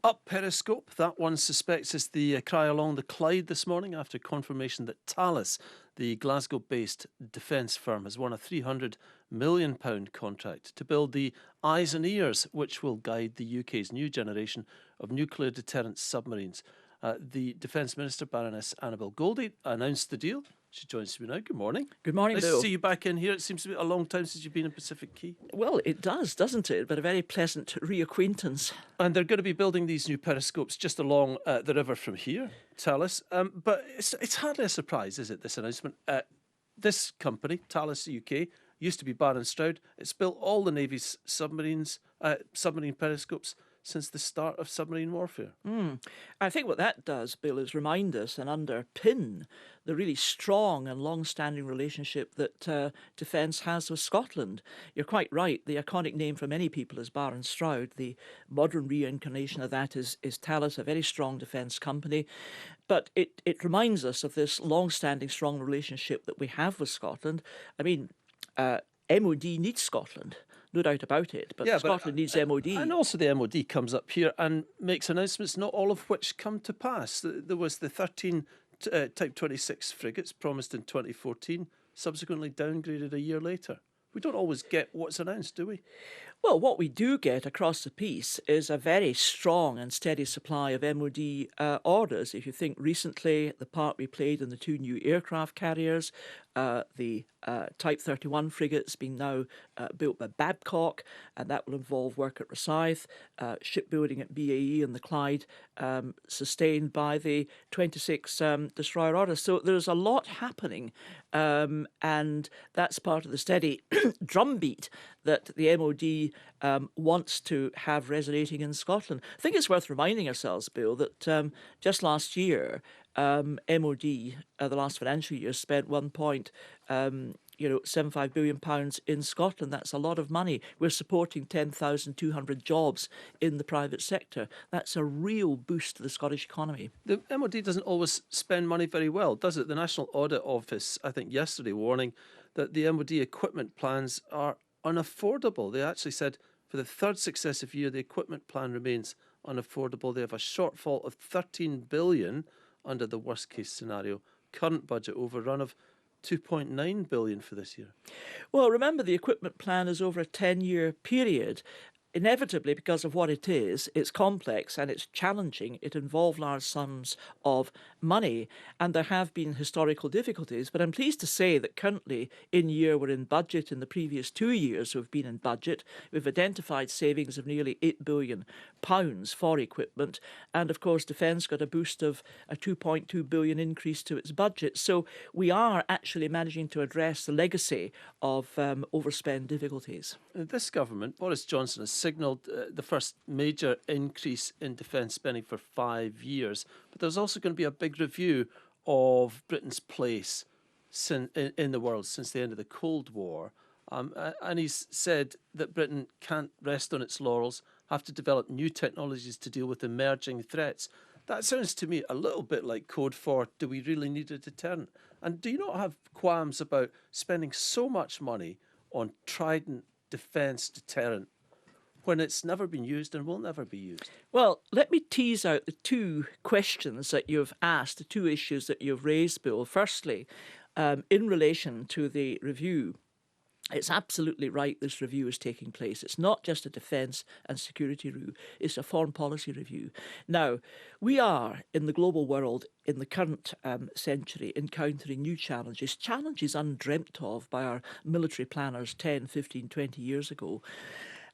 Up Periscope, that one suspects is the cry along the Clyde this morning after confirmation that Thales, the Glasgow-based defence firm, has won a £300 million contract to build the eyes and ears which will guide the UK's new generation of nuclear deterrent submarines. The Defence Minister, Baroness Annabel Goldie, announced the deal. She joins me now. Good morning. Good morning, Nice Bill. to see you back in here. It seems to be a long time since you've been in Pacific Quay. Well, it does, doesn't it? But a very pleasant reacquaintance. And they're going to be building these new periscopes just along the river from here, Thales. But it's hardly a surprise, is it, this announcement? This company, Thales UK, used to be Barron Stroud. It's built all the Navy's submarine periscopes since the start of submarine warfare. I think what that does, Bill, is remind us and underpin the really strong and long-standing relationship that Defence has with Scotland. You're quite right. The iconic name for many people is Barron Stroud. The modern reincarnation of that is Thales, a very strong defence company. But it reminds us of this long-standing, strong relationship that we have with Scotland. I mean, MOD needs Scotland. No doubt about it, but Scotland needs MOD. And also the MOD comes up here and makes announcements, not all of which come to pass. There was the 13 Type 26 frigates promised in 2014, subsequently downgraded a year later. We don't always get what's announced, do we? Well, what we do get across the piece is a very strong and steady supply of MOD orders. If you think recently, the part we played in the two new aircraft carriers, the Type 31 frigates being now built by Babcock, and that will involve work at Rosyth, shipbuilding at BAE and the Clyde, sustained by the 26 destroyer orders. So there's a lot happening, and that's part of the steady drumbeat that the MOD wants to have resonating in Scotland. I think it's worth reminding ourselves, Bill, that just last year, MOD, the last financial year, spent £1.75 billion in Scotland. That's a lot of money. We're supporting 10,200 jobs in the private sector. That's a real boost to the Scottish economy. The MOD doesn't always spend money very well, does it? The National Audit Office, I think yesterday, warning that the MOD equipment plans are unaffordable. They actually said for the third successive year, the equipment plan remains unaffordable. They have a shortfall of 13 billion under the worst case scenario. Current budget overrun of 2.9 billion for this year. Well, remember the equipment plan is over a 10-year period. Inevitably, because of what it is, it's complex and it's challenging. It involves large sums of money, and there have been historical difficulties. But I'm pleased to say that currently in year we're in budget. In the previous 2 years we've been in budget. We've identified savings of nearly £8 billion for equipment, and of course Defence got a boost of a 2.2 billion increase to its budget. So we are actually managing to address the legacy of overspend difficulties. This government, Boris Johnson, has signalled the first major increase in defence spending for 5 years. But there's also going to be a big review of Britain's place in the world since the end of the Cold War. And he's said that Britain can't rest on its laurels, have to develop new technologies to deal with emerging threats. That sounds to me a little bit like code for, do we really need a deterrent? And do you not have qualms about spending so much money on Trident defence deterrent when it's never been used and will never be used? Well, let me tease out the two questions that you've asked, the two issues that you've raised, Bill. Firstly, in relation to the review, it's absolutely right this review is taking place. It's not just a defence and security review, it's a foreign policy review. Now, we are, in the global world, in the current century, encountering new challenges undreamt of by our military planners 10, 15, 20 years ago.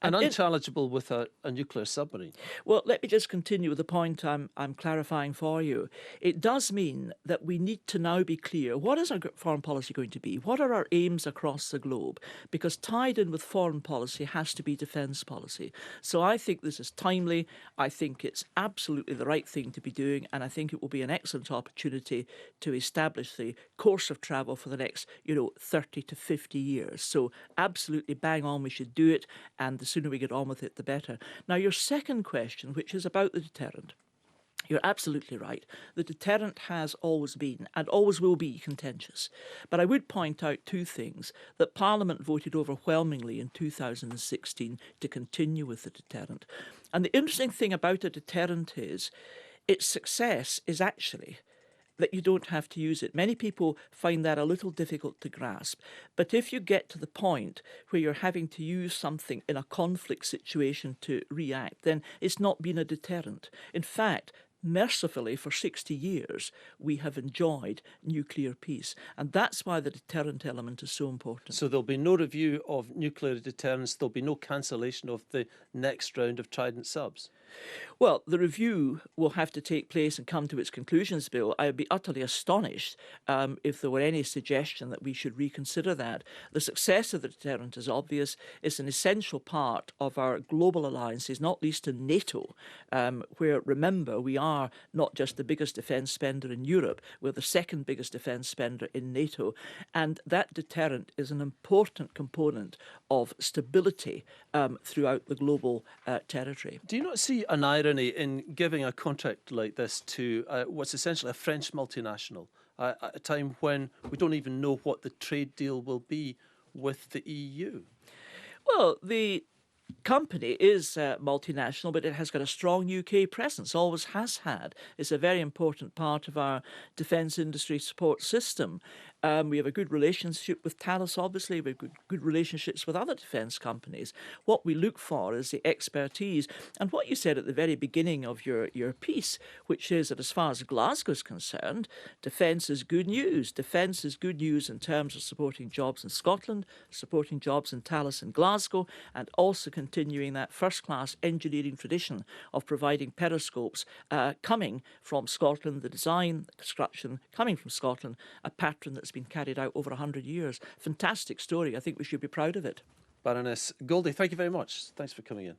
And unchallengeable with a nuclear submarine. Well, let me just continue with the point I'm clarifying for you. It does mean that we need to now be clear, what is our foreign policy going to be? What are our aims across the globe? Because tied in with foreign policy has to be defence policy. So I think this is timely. I think it's absolutely the right thing to be doing, and I think it will be an excellent opportunity to establish the course of travel for the next, 30 to 50 years. So absolutely bang on, we should do it, and the sooner we get on with it, the better. Now, your second question, which is about the deterrent. You're absolutely right. The deterrent has always been and always will be contentious. But I would point out two things: that Parliament voted overwhelmingly in 2016 to continue with the deterrent. And the interesting thing about a deterrent is its success is actually that you don't have to use it. Many people find that a little difficult to grasp. But if you get to the point where you're having to use something in a conflict situation to react, then it's not been a deterrent. In fact, mercifully, for 60 years, we have enjoyed nuclear peace. And that's why the deterrent element is so important. So there'll be no review of nuclear deterrence, there'll be no cancellation of the next round of Trident subs. Well, the review will have to take place and come to its conclusions, Bill. I would be utterly astonished if there were any suggestion that we should reconsider that. The success of the deterrent is obvious. It's an essential part of our global alliances, not least in NATO, where, remember, we are not just the biggest defence spender in Europe, we're the second biggest defence spender in NATO. And that deterrent is an important component of stability throughout the global territory. Do you not see an irony in giving a contract like this to what's essentially a French multinational at a time when we don't even know what the trade deal will be with the EU? Well, the company is multinational, but it has got a strong UK presence, always has had. It's a very important part of our defence industry support system. We have a good relationship with Thales, obviously. We have good relationships with other defence companies. What we look for is the expertise. And what you said at the very beginning of your piece, which is that as far as Glasgow is concerned, defence is good news. Defence is good news in terms of supporting jobs in Scotland, supporting jobs in Thales and Glasgow, and also continuing that first-class engineering tradition of providing periscopes coming from Scotland, the design, the construction coming from Scotland, a pattern that's been carried out over 100 years. Fantastic story. I think we should be proud of it. Baroness Goldie, thank you very much. Thanks for coming in.